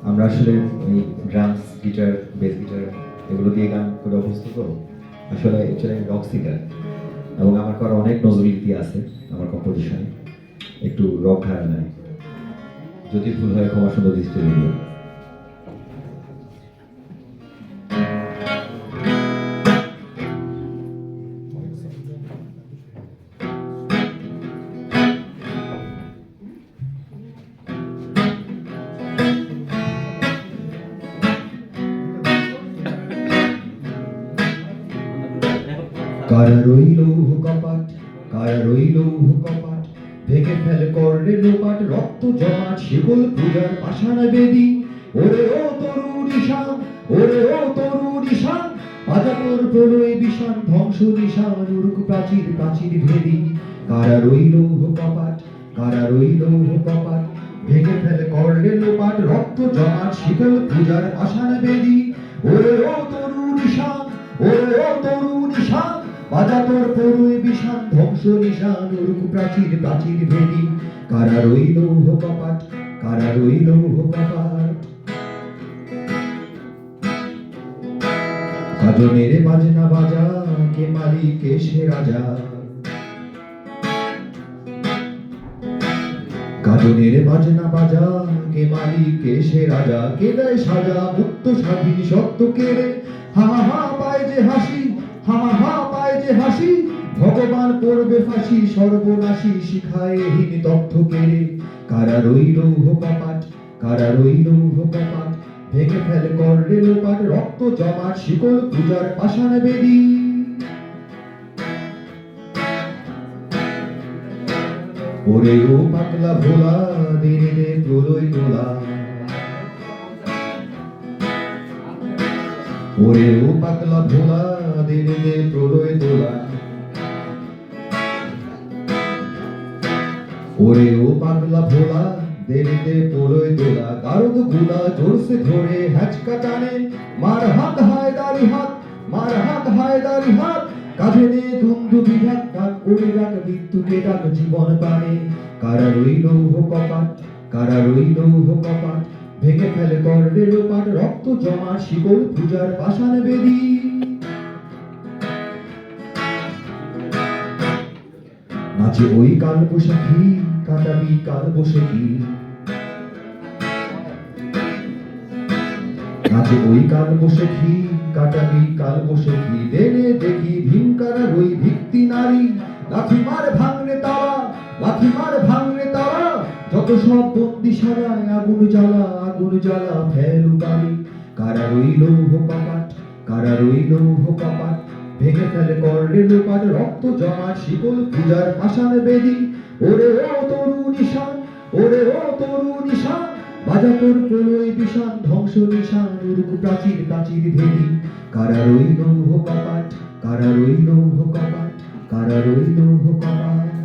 আমরা আসলে এই ড্রামস, গিটার, বেস গিটার এগুলো দিয়ে গান করে অভ্যস্ত তো। আসলে অ্যাকচুয়ালি আমি রক সিঙ্গার এবং আমার করা অনেক নজরুলগীতি আছে আমার কম্পোজিশনে। একটু রক ধারা নেয়, যদি ভুল হয় ক্ষমা সুন্দর দৃষ্টিতে দিবেন। কারা রইল কপাট, কারা রইল কপাট, ভেঙে ফেল করলে লোপাট, রক্ত জমাট শিকল পূজার পাষাণ বেদী। ওরে ও তরুণ ঈশান, ওরে ও তরুণ ঈশান, বাজা তোর প্রলয় বিষাণ, ধ্বংস নিশান উড়ুক প্রাচীর প্রাচীর ভেদী। কারা রইল কপাট, কারা রইল কপাট, ভেঙে ফেল করলে লোপাট, রক্ত জমাট শিকল পূজার পাষাণ বেদী। ওরে ও তরুণ ঈশান, ওরে ও তরুণ ঈশান, বাজা তোর প্রলয় বিষাণ, ধ্বংস নিশান উড়ুক প্রাচীর প্রাচীর ভেদী। কারা রইল কপাট, কারা রইল কপাট। কাজনের বাজনা বাজা, কে মালিক কে সে রাজা। কাজনের বাজনা বাজা, কে মালিক কে সে রাজা। কে দেয় সাজা মুক্ত স্বাধীন সত্য কেড়ে, হা হা পায় যে হাসি, হা হা পায় যে হাসি। ভগবান করবে ফাঁসি, সর্বনাশী শিখায় হীন তথ্য কেড়ে। কারা রইল কপাট, কারা রইল কপাট, ভেঙে ফেল করলে লোপাট, রক্ত জমাট শিকল পূজার পাষাণ বেদী। ওরে ও পাতলা ভোলা, দিনে দে প্রলয় তোলা। ওরে ও পাতলা ভোলা, দিনে দে প্রলয় তোলা। ওরে ও পাতলা ভোলা, দিনে দে প্রলয় তোলা। গারদ গুলা জোরসে ধরে হ্যাচকা টানে, মার হাত হায়দারি হাত, মার হাত হায়দারি হাত। কাঁধে নে দুন্দু বিঘাত, ডাক করে ডাক মৃত্যুকে ডাক জীবন পানে। কারা রইল কপাট, কারা রইল কপাট, ভেঙে ফেলে করলে লোপাট, রক্ত জমা শিকল পূজার পাষাণ বেদী। নাচে ওই কাল বৈশাখী, কাটাবি কাল বৈশাখী। নাচে ওই কাল বৈশাখী, কাটাবি কাল বৈশাখী। দেনে দেখি ভীমকারা রই ভিত্তি নারী, লাথি মার ভাঙলে তারা, লাথি মার ভাঙলে তারা। যত সব বন্দি সারায় আগুন জ্বালা, আগুন জ্বালা ফেলু গাড়ি। কারা রইল কপাট, কারা রইল কপাট, ভেঙে ফেলে করলে লোপাট, রক্ত জমাট শিকল পূজার পাষাণ বেদী। ওরে ও তরুণ ঈশান, ওরে ও তরুণ ঈশান, বাজা তোর প্রলয় বিষাণ, ধ্বংস নিশান উড়ুক প্রাচীর প্রাচীর ভেদী। কারা রইল কপাট, কারা রইল কপাট, কারা রইল কপাট।